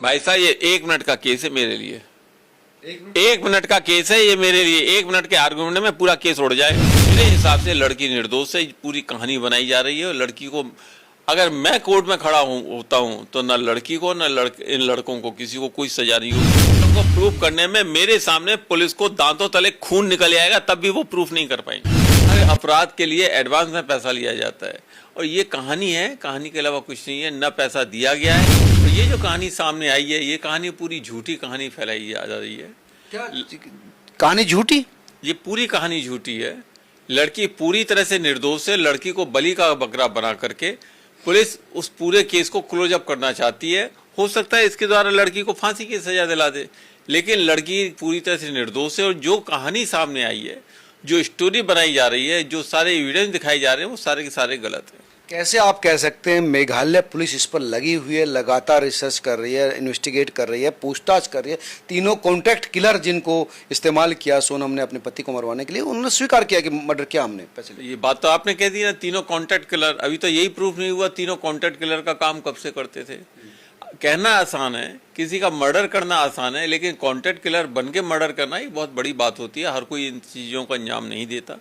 भाई साहब ये 1 मिनट का केस है मेरे लिए, 1 मिनट का केस है ये मेरे लिए। 1 मिनट के आर्गुमेंट में पूरा केस उड़ जाए। मेरे हिसाब से लड़की निर्दोष है, पूरी कहानी बनाई जा रही है। और लड़की को अगर मैं कोर्ट में खड़ा होता हूँ तो न लड़की को न इन लड़कों को किसी को कोई सजा नहीं होगी। उनको प्रूफ करने में मेरे सामने पुलिस को दांतों तले खून निकल आएगा, तब भी वो प्रूफ नहीं कर पाएंगे। हर अपराध के लिए एडवांस में पैसा लिया जाता है और ये कहानी है, कहानी के अलावा कुछ नहीं है। न पैसा दिया गया है और ये जो कहानी सामने आई है, ये कहानी पूरी झूठी कहानी फैलाई जा रही है। क्या कहानी झूठी? ये पूरी कहानी झूठी है। लड़की पूरी तरह से निर्दोष है। लड़की को बलि का बकरा बना करके पुलिस उस पूरे केस को क्लोज अप करना चाहती है। हो सकता है इसके द्वारा लड़की को फांसी की सजा दिला दे, लेकिन लड़की पूरी तरह से निर्दोष है। और जो कहानी सामने आई है, जो स्टोरी बनाई जा रही है, जो सारे एविडेंस दिखाए जा रहे हैं, वो सारे के सारे गलत हैं। कैसे आप कह सकते हैं मेघालय पुलिस इस पर लगी हुई है, लगातार रिसर्च कर रही है, इन्वेस्टिगेट कर रही है, पूछताछ कर रही है। तीनों कॉन्ट्रैक्ट किलर जिनको इस्तेमाल किया सोनम ने अपने पति को मरवाने के लिए, उन्होंने स्वीकार किया कि मर्डर किया हमने पैसे। ये बात तो आपने कह दी ना, तीनों कॉन्ट्रैक्ट किलर। अभी तो यही प्रूफ नहीं हुआ तीनों कॉन्ट्रैक्ट किलर का काम कब से करते थे। कहना आसान है, किसी का मर्डर करना आसान है, लेकिन कॉन्ट्रैक्ट किलर बन के मर्डर करना ये बहुत बड़ी बात होती है। हर कोई इन चीज़ों को अंजाम नहीं देता।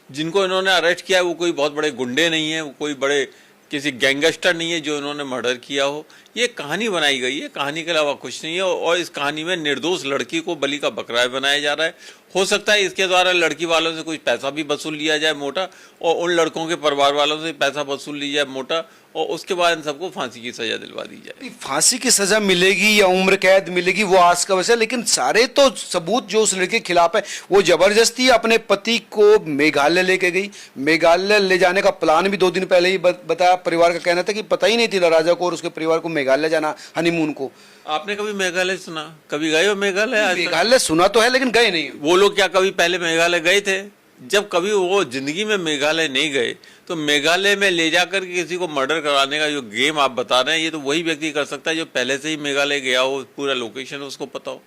जिनको इन्होंने अरेस्ट किया है वो कोई बहुत बड़े गुंडे नहीं है, वो कोई बड़े किसी गैंगस्टर नहीं है जो इन्होंने मर्डर किया हो। ये कहानी बनाई गई है, कहानी के अलावा कुछ नहीं है। और इस कहानी में निर्दोष लड़की को बलि का बकरा बनाया जा रहा है। हो सकता है इसके द्वारा लड़की वालों से कुछ पैसा भी वसूल लिया जाए मोटा, और उन लड़कों के परिवार वालों से पैसा वसूल लिया जाए मोटा, और उसके बाद इन सबको फांसी की सजा दिलवा दी जाए। फांसी की सजा मिलेगी या उम्र कैद मिलेगी वो आज का विषय, लेकिन सारे तो सबूत जो उस लड़के के खिलाफ है, वो जबरदस्ती अपने पति को मेघालय लेके गई। मेघालय ले जाने का प्लान भी 2 दिन पहले ही बताया। परिवार का कहना था कि पता ही नहीं थी राजा को और उसके परिवार को मेघालय जाना हनीमून को। आपने कभी मेघालय सुना? कभी गए हो मेघालय? मेघालय सुना तो है लेकिन गए नहीं। वो लोग क्या कभी पहले मेघालय गए थे? जब कभी वो जिंदगी में मेघालय नहीं गए तो मेघालय में ले जाकर किसी को मर्डर कराने का जो गेम आप बता रहे हैं, ये तो वही व्यक्ति कर सकता है जो पहले से ही मेघालय गया हो, पूरा लोकेशन उसको पता हो।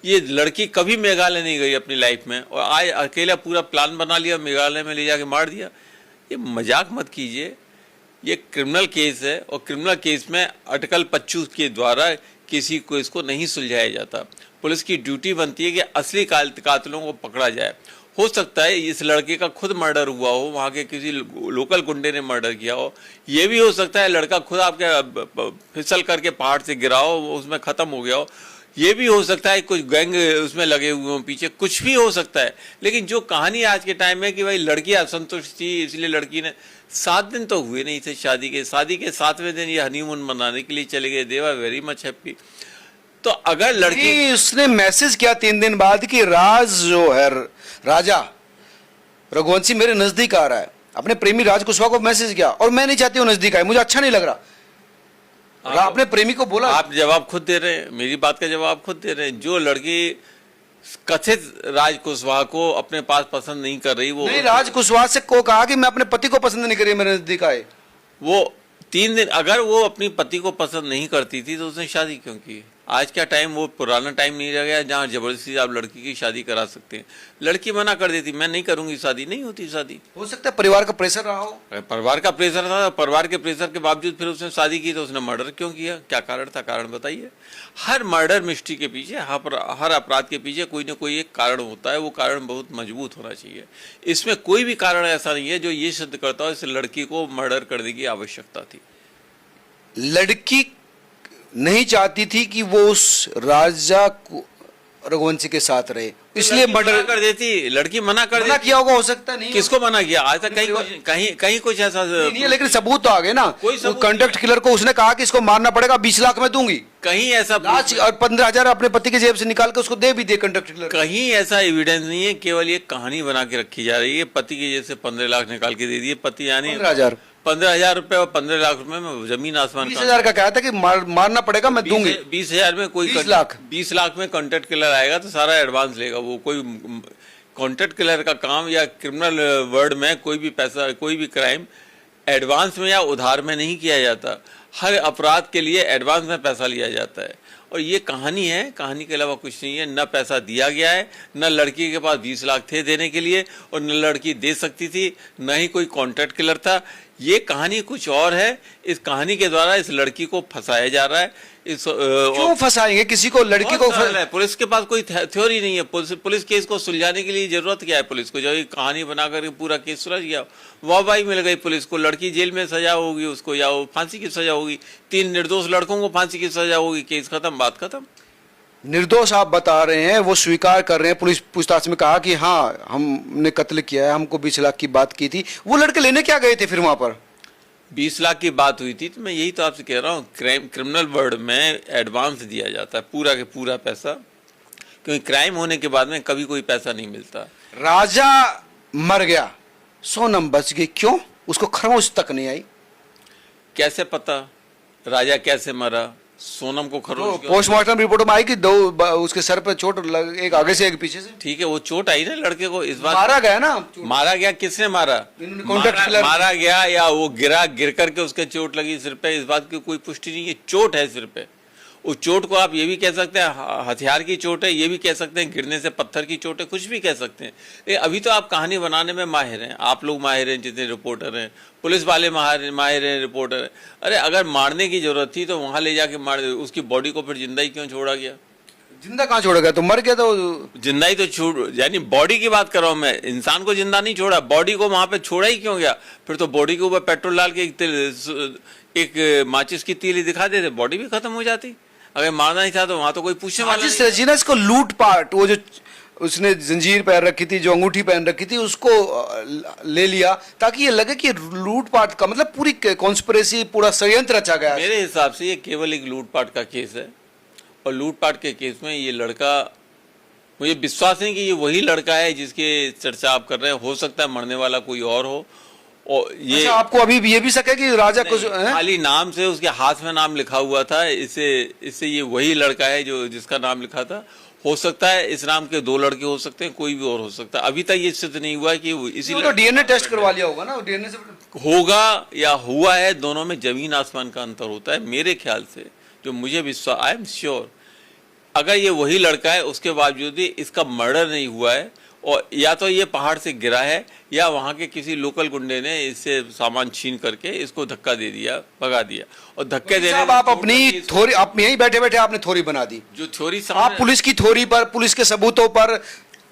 ये लड़की कभी मेघालय नहीं गई अपनी लाइफ में और आए अकेला पूरा प्लान बना लिया, मेघालय में ले जाके मार दिया। ये मजाक मत कीजिए। ये क्रिमिनल केस है और क्रिमिनल केस में अटकल पच्चू के द्वारा किसी को इसको नहीं सुलझाया जाता। पुलिस की ड्यूटी बनती है कि असली कातिलों को पकड़ा जाए। हो सकता है इस लड़के का खुद मर्डर हुआ हो, वहाँ के किसी लोकल गुंडे ने मर्डर किया हो। ये भी हो सकता है लड़का खुद आपके फिसल करके पहाड़ से गिरा हो, उसमें ख़त्म हो गया हो। ये भी हो सकता है कुछ गैंग उसमें लगे हुए हों पीछे, कुछ भी हो सकता है। लेकिन जो कहानी आज के टाइम में कि भाई लड़की असंतुष्ट थी इसलिए लड़की ने 7 दिन तो हुए नहीं थे शादी के 7वें दिन ये हनीमून मनाने के लिए चले गए। दे वर वेरी मच हैप्पी। तो अगर लड़की उसने मैसेज किया 3 दिन बाद कि राज जो है राजा रघुवंशी मेरे नजदीक आ रहा है, अपने प्रेमी राज कुशवाहा को मैसेज किया और मैं नहीं चाहती हूँ नजदीक आए, मुझे अच्छा नहीं लग रहा। अपने प्रेमी को बोला। आप जवाब खुद दे रहे हैं, मेरी बात का जवाब खुद दे रहे हैं। जो लड़की कथित राज कुशवाहा को अपने पास पसंद नहीं कर रही, वो नहीं राज कुशवाहा से को कहा कि मैं अपने पति को पसंद नहीं कर रही, मेरे नजदीक आए। वो 3 दिन अगर वो अपनी पति को पसंद नहीं करती थी तो उसने शादी क्यों की? आज का टाइम वो पुराना टाइम नहीं रह गया जहाँ जबरदस्ती आप लड़की की शादी करा सकते हैं। लड़की मना कर देती, मैं नहीं करूंगी शादी, नहीं होती शादी। हो सकता है परिवार का प्रेशर रहा हो। परिवार का प्रेशर था, परिवार के प्रेशर के बावजूद फिर उसने शादी की तो उसने मर्डर क्यों किया? क्या कारण था? कारण बताइए। हर मर्डर मिस्ट्री के पीछे, हर अपराध के पीछे कोई ना कोई एक कारण होता है। वो कारण बहुत मजबूत होना चाहिए। इसमें कोई भी कारण ऐसा नहीं है जो ये सिद्ध करता हो इस लड़की को मर्डर करने की आवश्यकता थी। लड़की नहीं चाहती थी कि वो उस राजा रघुवंशी के साथ रहे, इसलिए मर्डर कर देती। लड़की मना किया होगा, हो सकता नहीं। किसको मना किया? आज तक कहीं कुछ ऐसा नहीं है, लेकिन सबूत तो आ गए ना। कोई कंडक्ट किलर को उसने कहा कि इसको मारना पड़ेगा, 20 लाख में दूंगी। कहीं ऐसा और 15,000 अपने पति की जेब से निकाल के उसको दे भी दे कंडक्ट किलर। कहीं ऐसा एविडेंस नहीं है, केवल ये कहानी बना के रखी जा रही है। पति की जेब से 15 लाख निकाल के दे दिए। पति यानी 15,000 रुपए और 15 लाख रुपए में जमीन आसमान। 20,000 का कहा था कि मारना पड़ेगा, मैं दूंगी। 20,000 में कोई 20 लाख में कॉन्ट्रैक्ट किलर आएगा तो सारा एडवांस लेगा वो। कोई कॉन्ट्रैक्ट किलर का काम या क्रिमिनल वर्ल्ड में कोई भी पैसा, कोई भी क्राइम एडवांस में या उधार में नहीं किया जाता। हर अपराध के लिए एडवांस में पैसा लिया जाता है और ये कहानी है, कहानी के अलावा कुछ नहीं है। न पैसा दिया गया है, न लड़की के पास 20 लाख थे देने के लिए और न लड़की दे सकती थी, न ही कोई कॉन्ट्रैक्ट किलर था। ये कहानी कुछ और है। इस कहानी के द्वारा इस लड़की को फंसाया जा रहा है। क्यों फंसाएंगे किसी को, लड़की को? सरल है, पुलिस के पास कोई थ्योरी नहीं है। पुलिस केस को सुलझाने के लिए जरूरत क्या है पुलिस को? जब ये कहानी बना करके पूरा केस सुलझ गया, वाहवाही मिल गई पुलिस को, लड़की जेल में सजा होगी उसको, या वो फांसी की सजा होगी, 3 निर्दोष लड़कों को फांसी की सजा होगी, केस खत्म, बात खत्म। निर्दोष आप बता रहे हैं, वो स्वीकार कर रहे हैं, पुलिस पूछताछ में कहा कि हाँ हमने कत्ल किया है, हमको 20 लाख की बात की थी। वो लड़के लेने क्या गए थे फिर वहां पर? 20 लाख की बात हुई थी, तो मैं यही तो आपसे कह रहा हूँ, क्रिमिनल वर्ल्ड में एडवांस दिया जाता है पूरा के पूरा पैसा, क्योंकि क्राइम होने के बाद में कभी कोई पैसा नहीं मिलता। राजा मर गया, सोनम बच गई, क्यों? उसको खरोंच तक नहीं आई। कैसे पता राजा कैसे मरा, सोनम को खरोंच क्यों? पोस्टमार्टम रिपोर्ट में आई कि उसके सर पे चोट एक आगे से एक पीछे से। ठीक है, वो चोट आई ना लड़के को, इस बार मारा गया ना? मारा गया, किसने मारा? मारा गया या वो गिर करके उसके चोट लगी सिर पे, इस बात की कोई पुष्टि नहीं है। चोट है सिर पे, उस चोट को आप ये भी कह सकते हैं हथियार की चोट है, ये भी कह सकते हैं गिरने से पत्थर की चोट है, कुछ भी कह सकते हैं। अभी तो आप कहानी बनाने में माहिर हैं, आप लोग माहिर हैं, जितने रिपोर्टर हैं, पुलिस वाले माहिर हैं, रिपोर्टर हैं। अरे अगर मारने की जरूरत थी तो वहां ले जाके मार, उसकी बॉडी को फिर जिंदा ही क्यों छोड़ा गया? जिंदा कहाँ छोड़ा गया? तो मर गया तो जिंदा ही तो छोड़, यानी बॉडी की बात कर रहा हूं मैं, इंसान को जिंदा नहीं छोड़ा, बॉडी को वहां पे छोड़ा ही क्यों गया? फिर तो बॉडी के ऊपर पेट्रोल डाल के एक माचिस की तीली दिखा देते, बॉडी भी खत्म हो जाती। अगर मारना ही था तो वहां तो कोई पूछने वाला नहीं। रजीना इसको लूटपाट, वो जो उसने जंजीर पहन रखी थी, जो अंगूठी पहन रखी थी, उसको ले लिया ताकि ये लगे कि लूटपाट का मतलब पूरी कॉन्स्पिरेसी, पूरा षड्यंत्र रचा गया। मेरे हिसाब से ये केवल एक लूटपाट का केस है, और लूटपाट के केस में ये लड़का, मुझे विश्वास नहीं कि ये वही लड़का है जिसके चर्चा आप कर रहे हैं। हो सकता है मरने वाला कोई और हो। और ये अच्छा, आपको अभी भी ये भी शक है कि राजा कुछ खाली नाम से उसके हाथ में नाम लिखा हुआ था, इससे ये वही लड़का है जो जिसका नाम लिखा था। हो सकता है इस नाम के 2 लड़के हो सकते हैं, कोई भी और हो सकता है। अभी तक ये सिद्ध नहीं हुआ कि इसी तो डीएनए टेस्ट करवा लिया होगा ना, डीएनए से होगा या हुआ है, दोनों में जमीन आसमान का अंतर होता है मेरे ख्याल से। जो मुझे विश्वास, आई एम श्योर, अगर ये वही लड़का है उसके बावजूद भी इसका मर्डर नहीं हुआ है, और या तो ये पहाड़ से गिरा है या वहां के किसी लोकल गुंडे ने इससे सामान छीन करके इसको धक्का दे दिया, भगा दिया। और धक्के देने आप अपनी थ्योरी, आप यहीं बैठे बैठे आपने थ्योरी बना दी। जो थ्योरी आप पुलिस की थ्योरी पर, पुलिस के सबूतों पर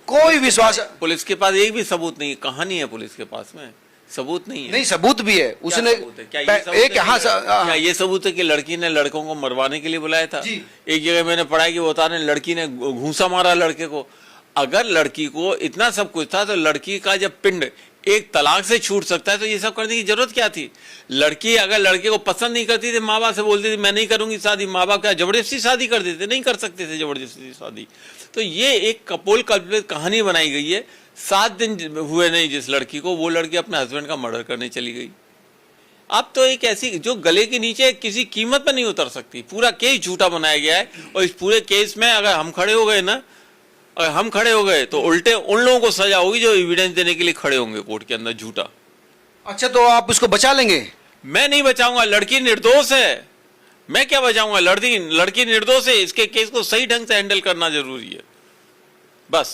कोई विश्वास? पुलिस के पास एक भी सबूत नहीं है। कहानी है पुलिस के पास में, सबूत नहीं है। नहीं, सबूत भी है। उसने क्या ये सबूत है कि लड़की ने लड़कों को मरवाने के लिए बुलाया था? एक जगह मैंने पढ़ा है कि वो बता रहे लड़की ने घूंसा मारा लड़के को। अगर लड़की को इतना सब कुछ था तो लड़की का जब पिंड एक तलाक से छूट सकता है तो ये सब करने की जरूरत क्या थी? लड़की अगर लड़के को पसंद नहीं करती थी, माँ बाप से बोलती थी मैं नहीं करूंगी शादी, माँ बाप क्या जबरदस्ती शादी कर देते? नहीं कर सकते थे जबरदस्ती शादी। तो ये एक कपोल कल्पित कहानी बनाई गई है। 7 दिन हुए नहीं जिस लड़की को, वो लड़की अपने हस्बैंड का मर्डर करने चली गई। अब तो एक ऐसी जो गले के नीचे किसी कीमत पर नहीं उतर सकती। पूरा केस झूठा बनाया गया है, और इस पूरे केस में अगर हम खड़े हो गए ना, अगर हम खड़े हो गए तो उल्टे उन लोगों को सजा होगी जो एविडेंस देने के लिए खड़े होंगे कोर्ट के अंदर झूठा। अच्छा, तो आप उसको बचा लेंगे? मैं नहीं बचाऊंगा, लड़की निर्दोष है, मैं क्या बचाऊंगा? लड़की निर्दोष है, इसके केस को सही ढंग से हैंडल करना जरूरी है बस।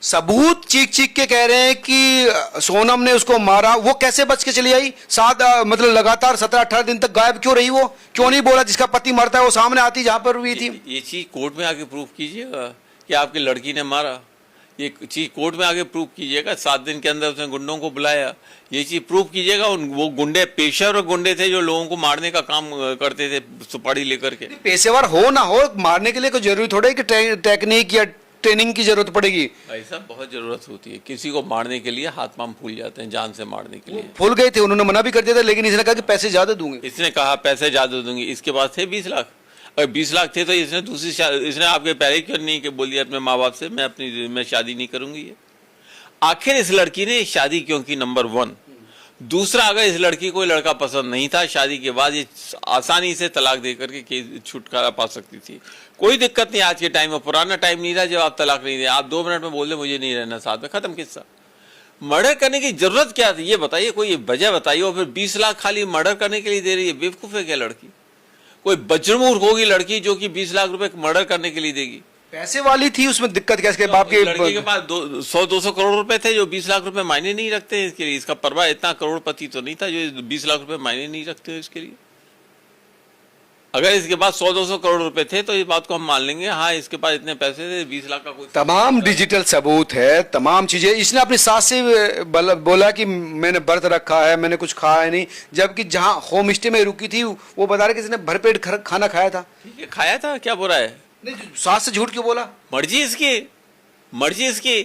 सबूत चीख चीख के कह रहे हैं कि सोनम ने उसको मारा। वो कैसे बच के चली आई? मतलब लगातार 17-18 दिन तक गायब क्यों रही? वो क्यों नहीं बोला जिसका पति मरता है वो सामने आती जहां पर हुई थी? ये चीज कोर्ट में आके प्रूफ कीजिएगा कि आपकी लड़की ने मारा। ये चीज कोर्ट में आके प्रूफ कीजिएगा। 7 दिन के अंदर उसने गुंडों को बुलाया, ये चीज प्रूफ कीजिएगा। वो गुंडे पेशेवर गुंडे थे जो लोगों को मारने का काम करते थे सुपारी लेकर के। पेशेवर हो ना हो, मारने के लिए कोई जरूरी थोड़ा है कि टेक्निक या ट्रेनिंग की जरूरत पड़ेगी। ऐसा बहुत जरूरत होती है। किसी को मारने के लिए हाथ पांव फूल जाते हैं, जान से मारने के लिए। फूल गए थे, उन्होंने मना भी कर दिया था, लेकिन इसने कहा कि पैसे ज्यादा दूंगे। इसने कहा पैसे ज्यादा दूंगी। इसके पास थे 20 लाख। अगर 20 लाख थे तो इसने आपके पहले क्यों नहीं बोल दिया अपने माँ बाप से मैं शादी नहीं करूंगी? ये आखिर इस लड़की ने शादी क्यों की? नंबर 1। दूसरा, अगर इस लड़की को लड़का पसंद नहीं था, शादी के बाद ये आसानी से तलाक दे करके छुटकारा पा सकती थी। कोई दिक्कत नहीं आज के टाइम में। पुराना टाइम नहीं था जब आप तलाक नहीं दे, आप 2 मिनट में बोल दे मुझे नहीं रहना साथ में, खत्म किस्सा। मर्डर करने की जरूरत क्या थी ये बताइए, कोई वजह बताइए। और फिर 20 लाख खाली मर्डर करने के लिए दे रही है? बेवकूफ है क्या लड़की? कोई बजरमूर्ख होगी लड़की जो कि 20 लाख रुपए मर्डर करने के लिए देगी? पैसे वाली थी, उसमें दिक्कत क्या? इसके बाप के लड़की के पास 100-200 करोड़ रुपए थे जो 20 लाख रुपए मायने नहीं रखते हैं इसके लिए। इसका परवाह इतना करोड़पति तो नहीं था जो 20 लाख रुपए मायने नहीं रखते हो इसके लिए। अगर इसके पास 100-200 करोड़ रुपए थे तो इस बात को हम मान लेंगे, हाँ इसके पास इतने पैसे थे, 20 लाख का कोई तमाम डिजिटल सबूत है, तमाम चीजें। इसने अपनी सास से बोला कि मैंने व्रत रखा है, मैंने कुछ खाया नहीं, जबकि जहां होम स्टे में रुकी थी वो बता रहे कि इसने भरपेट खाना खाया था। ठीक है, खाया था, क्या बुरा है? नहीं, सास से झूठ क्यों बोला? मर्जी इसकी, मर्जी इसकी।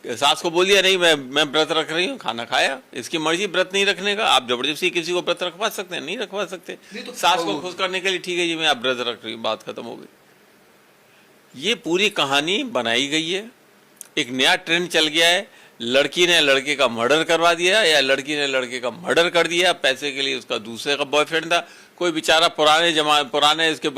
सास को बोल दिया नहीं मैं व्रत रख रही हूँ, खाना खाया, इसकी मर्जी व्रत नहीं रखने का। आप जबरदस्ती किसी को व्रत रखवा सकते हैं? नहीं रखवा सकते। तो सास को खुश करने के लिए ठीक है जी मैं आप व्रत रख रही हूँ, बात खत्म हो गई। ये पूरी कहानी बनाई गई है, एक नया ट्रेंड चल गया है। लड़की ने लड़के का मर्डर करवा दिया या लड़की ने लड़के का मर्डर कर दिया पैसे के लिए। उसका दूसरे का बॉयफ्रेंड था, कोई बेचारा पुराने इसके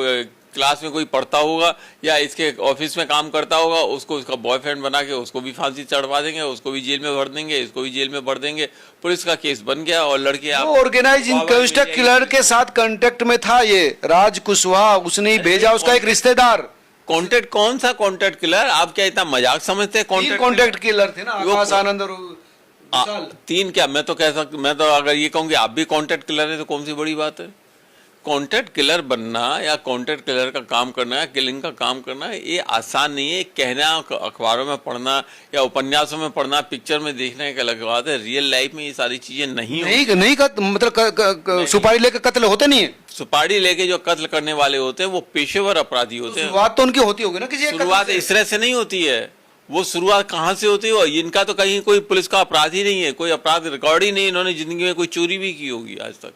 क्लास में कोई पढ़ता होगा या इसके ऑफिस में काम करता होगा, उसको उसका बॉयफ्रेंड बना के उसको भी फांसी चढ़वा देंगे, उसको भी जेल में भर देंगे, इसको भी जेल में भर देंगे। पुलिस का केस बन गया और लड़के ऑर्गेनाइज इंक्वेस्ट किलर के साथ कांटेक्ट में था ये राज कुशवाहा, उसने ही भेजा उसका एक रिश्तेदार। कॉन्टेक्ट? कौन सा कॉन्टेक्ट किलर? आप क्या इतना मजाक समझते हैं? कॉन्टेक्ट किलर थे ना, आकाश आनंद और विशाल। 3 क्या? मैं तो अगर ये कहूँ कि आप भी कॉन्टेक्ट किलर है तो कौन सी बड़ी बात है? कॉन्टेक्ट किलर बनना या कॉन्टेक्ट किलर का काम करना या किलिंग का काम करना ये आसान नहीं है। कहना, अखबारों में पढ़ना या उपन्यासों में पढ़ना, पिक्चर में देखने का अलग बात है। रियल लाइफ में ये सारी चीजें नहीं मतलब सुपारी लेकर कत्ल होते नहीं है। सुपारी लेके जो कत्ल करने वाले होते हैं वो पेशेवर अपराधी होते हैं। शुरुआत तो उनकी होती होगी ना किसी शुरुआत इस तरह से नहीं होती है। वो शुरुआत कहाँ से होती है? इनका तो कहीं कोई पुलिस का अपराध ही नहीं है, कोई अपराध रिकॉर्ड ही नहीं, इन्होंने जिंदगी में कोई चोरी भी की होगी आज तक।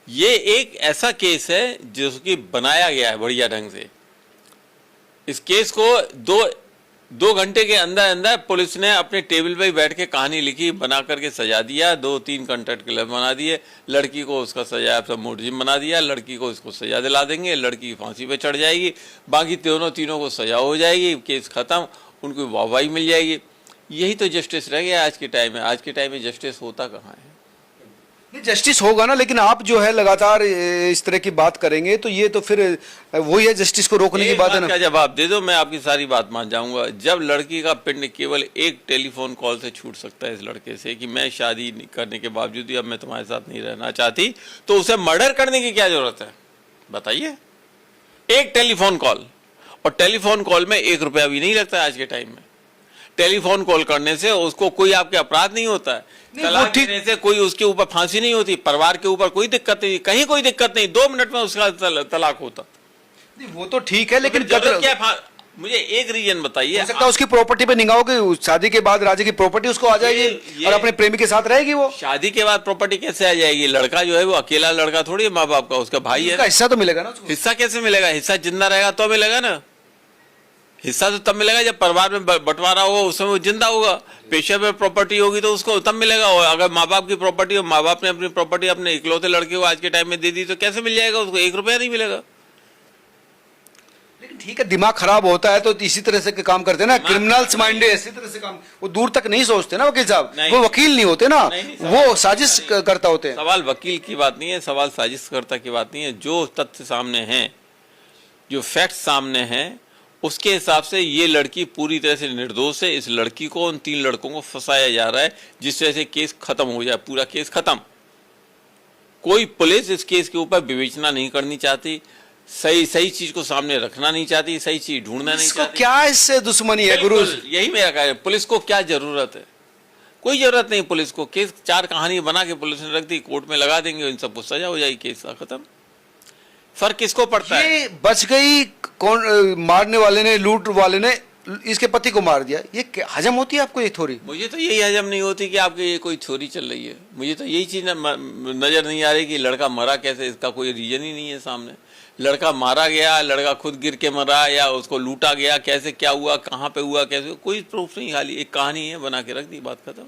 ये एक ऐसा केस है जिसकी बनाया गया है बढ़िया ढंग से। इस केस को दो घंटे के अंदर अंदर पुलिस ने अपने टेबल पे बैठ के कहानी लिखी, बना करके सजा दिया। 2-3 कॉन्टेक्ट किलर बना दिए, लड़की को उसका सजा सब मुलजिम बना दिया, लड़की को इसको सजा दिला देंगे, लड़की फांसी पे चढ़ जाएगी, बाकी तीनों को सजा हो जाएगी, केस खत्म, उनको वाहवाही मिल जाएगी। यही तो जस्टिस रह गया आज के टाइम में। आज के टाइम में जस्टिस होता कहाँ है? जस्टिस होगा ना, लेकिन आप जो है लगातार इस तरह की बात करेंगे तो ये तो फिर वही है, जस्टिस को रोकने की बात है ना। क्या जवाब दे दो, मैं आपकी सारी बात मान जाऊंगा। जब लड़की का पिंड केवल एक टेलीफोन कॉल से छूट सकता है इस लड़के से कि मैं शादी करने के बावजूद भी अब मैं तुम्हारे साथ नहीं रहना चाहती, तो उसे मर्डर करने की क्या जरूरत है बताइए? एक टेलीफोन कॉल, और टेलीफोन कॉल में 1 रुपया भी नहीं लगता है आज के टाइम में। टेलीफोन कॉल करने से उसको कोई आपके अपराध नहीं होता है, तलाक देने से कोई उसके ऊपर फांसी नहीं होती, परिवार के ऊपर कोई दिक्कत नहीं, कहीं कोई दिक्कत नहीं, 2 मिनट में उसका तलाक होता। वो तो ठीक है, लेकिन क्या मुझे एक रीजन बताइए। हो सकता है उसकी प्रॉपर्टी पे निगाह होगी, शादी के बाद राजा की प्रॉपर्टी उसको आ जाएगी और अपने प्रेमी के साथ रहेगी। वो शादी के बाद प्रॉपर्टी कैसे आ जाएगी? लड़का जो है वो अकेला लड़का थोड़ी है, माँ बाप का, उसका भाई है, हिस्सा तो मिलेगा ना उसको। हिस्सा कैसे मिलेगा? हिस्सा जिंदा रहेगा तो मिलेगा ना। हिस्सा तो तब मिलेगा जब परिवार में बंटवारा होगा, उस समय वो जिंदा होगा। पेशे में प्रॉपर्टी होगी तो उसको तब मिलेगा। और अगर माँ बाप की प्रॉपर्टी हो, माँ बाप ने अपनी प्रॉपर्टी अपने इकलौते लड़के को आज के टाइम में दे दी तो कैसे मिल जाएगा उसको? 1 रुपया नहीं मिलेगा। लेकिन ठीक है, दिमाग खराब होता है तो इसी तरह से काम करते हैं ना, क्रिमिनल्स माइंड इसी तरह से काम, वो दूर तक नहीं सोचते ना वकील साहब, वो वकील नहीं होते ना, वो साजिश करता होते हैं। सवाल वकील की बात नहीं है, सवाल साजिशकर्ता की बात नहीं है। जो तथ्य सामने हैं, जो फैक्ट सामने हैं, उसके हिसाब से ये लड़की पूरी तरह से निर्दोष है। इस लड़की को, उन 3 लड़कों को फंसाया जा रहा है जिस वजह से केस खत्म हो जाए, पूरा केस खत्म। कोई पुलिस इस केस के ऊपर विवेचना नहीं करनी चाहती, सही चीज को सामने रखना नहीं चाहती, सही चीज ढूंढना नहीं चाहती। क्या इससे दुश्मनी है गुरु? यही मेरा कहना है। पुलिस को क्या जरूरत है? कोई जरूरत नहीं पुलिस को। केस 4 कहानी बना के पुलिस ने रख दी, कोर्ट में लगा देंगे, इन सबको सजा हो जाएगी, केस खत्म। फर्क किसको पड़ता है? बच गई, कौन मारने वाले ने, लूट वाले ने इसके पति को मार दिया। ये हजम होती है आपको ये थोड़ी? मुझे तो यही हजम नहीं होती कि आपके ये कोई थ्योरी चल रही है। मुझे तो यही चीज नजर नहीं आ रही कि लड़का मरा कैसे, इसका कोई रीजन ही नहीं है सामने। लड़का मारा गया, लड़का खुद गिर के मरा या उसको लूटा गया, कैसे क्या हुआ, कहाँ पे हुआ, कैसे, कोई प्रूफ नहीं, खाली एक कहानी है, बना के रख दी, बात खत्म।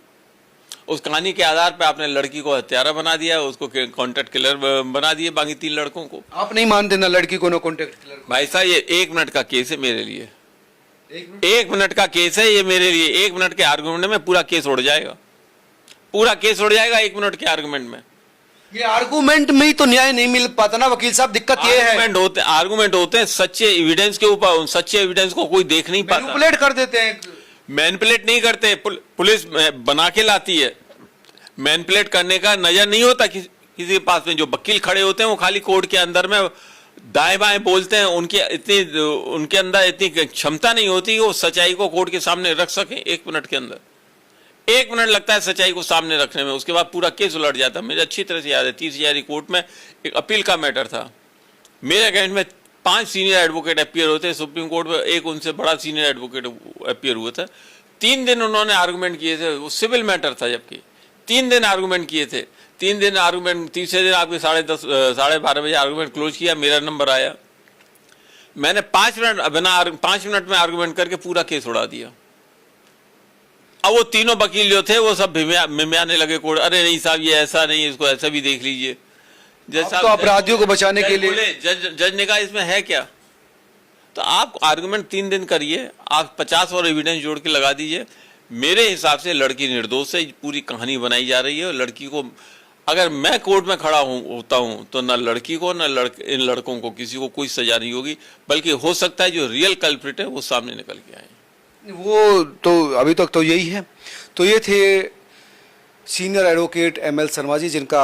उस कहानी के आधार पे आपने लड़की को हत्यारा बना दिया, उसको कॉन्टेक्ट किलर बना दिए, बाकी 3 लड़कों को। आप नहीं मानते ना लड़की को नो कॉन्टेक्ट किलर? भाई साहब ये 1 मिनट का केस है मेरे लिए, 1 मिनट का केस है ये मेरे लिए। 1 मिनट के आर्गुमेंट में पूरा केस उड़ जाएगा, पूरा केस उड़ जाएगा 1 मिनट के आर्गुमेंट में। ये आर्गुमेंट में ही तो न्याय नहीं मिल पाता ना वकील साहब, दिक्कत ये है। आर्गुमेंट होते हैं सच्चे एविडेंस के ऊपर, उन सच्चे एविडेंस को कोई देख नहीं पाता, मैनिपुलेट कर देते हैं। मैनिपुलेट नहीं करते, पुलिस बना के लाती है। मैनिपुलेट करने का नजर नहीं होता किसी के पास में जो वकील खड़े होते हैं वो खाली कोर्ट के अंदर में दाएं बाएं बोलते हैं, उनके अंदर इतनी क्षमता नहीं होती कि वो सच्चाई को कोर्ट के सामने रख सकें 1 मिनट के अंदर। 1 मिनट लगता है सच्चाई को सामने रखने में, उसके बाद पूरा केस उलट जाता है। मुझे अच्छी तरह से याद है 30,000 कोर्ट में एक अपील का मैटर था, मेरे अगेंस्ट में 5 सीनियर एडवोकेट अपीयर होते हैं सुप्रीम कोर्ट में, एक उनसे बड़ा सीनियर एडवोकेट अपीयर हुआ था। 3 दिन उन्होंने आर्गूमेंट किए थे, वो सिविल मैटर था, जबकि 3 दिन आर्गूमेंट किए थे। 3 दिन आर्गूमेंट, तीसरे दिन आपके 10:30 साढ़े 12 बजे आर्गूमेंट क्लोज किया, मेरा नंबर आया, मैंने 5 मिनट में आर्गूमेंट करके पूरा केस उड़ा दिया। अब वो तीनों वकील जो थे वो सब मिमियाने लगे कोर्ट, अरे नहीं साहब ये ऐसा नहीं, इसको ऐसा भी देख लीजिए। जज तो अपराधियों को बचाने के लिए जज ने कहा इसमें है क्या, तो आप आर्गुमेंट 3 दिन करिए, आप 50 और एविडेंस जोड़ के लगा दीजिए। मेरे हिसाब से लड़की निर्दोष है, पूरी कहानी बनाई जा रही है। और लड़की को, अगर मैं कोर्ट में खड़ा होता हूं तो ना लड़की को ना इन लड़कों को किसी को कोई सजा नहीं होगी, बल्कि हो सकता है जो रियल कल्प्रिट है वो सामने निकल के आए। वो तो अभी तक तो यही है। तो ये थे senior advocate ML Sharma ji, जिनका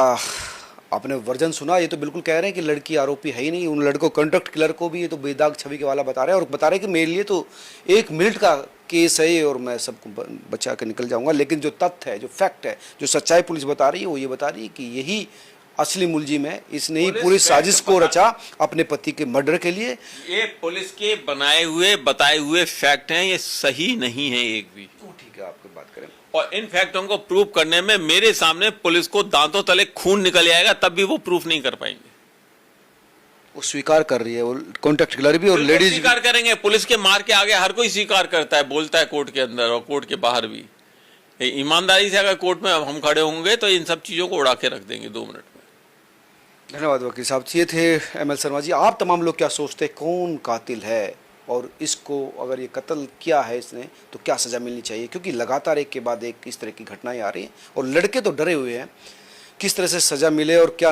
आपने वर्जन सुना। ये तो बिल्कुल कह रहे हैं कि लड़की आरोपी है ही नहीं, उन लड़कों कॉन्ट्रैक्ट किलर को भी ये तो बेदाग छवि के वाला बता रहे हैं, और बता रहे हैं कि मेरे लिए तो 1 मिनट का केस है ये और मैं सबको बचा के निकल जाऊंगा। लेकिन जो तथ्य है, जो फैक्ट है, जो सच्चाई पुलिस बता रही है, वो ये बता रही है कि यही असली मुलजिम है, इसने ही पूरी साजिश को रचा अपने पति के मर्डर के लिए। ये पुलिस के बनाए हुए बताए हुए फैक्ट हैं, ये सही नहीं है एक भी। ठीक है, आपकी बात करें। और इन फैक्टों को प्रूव करने में मेरे सामने पुलिस को दांतों तले खून निकल आएगा, तब भी वो प्रूफ नहीं कर पाएंगे। वो स्वीकार कर रही है, वो कॉन्ट्रैक्ट किलर भी और लेडीज स्वीकार करेंगे। पुलिस के मार के आगे हर कोई स्वीकार करता है, बोलता है कोर्ट के अंदर और कोर्ट के बाहर भी। ईमानदारी से अगर कोर्ट में हम खड़े होंगे तो इन सब चीजों को उड़ा के रख देंगे 2 मिनट में। धन्यवाद वकील साहब। ये थे ML शर्मा जी। आप तमाम लोग क्या सोचते हैं, कौन कातिल है, और इसको अगर ये कत्ल किया है इसने तो क्या सज़ा मिलनी चाहिए? क्योंकि लगातार एक के बाद एक इस तरह की घटनाएं आ रही हैं और लड़के तो डरे हुए हैं, किस तरह से सज़ा मिले और क्या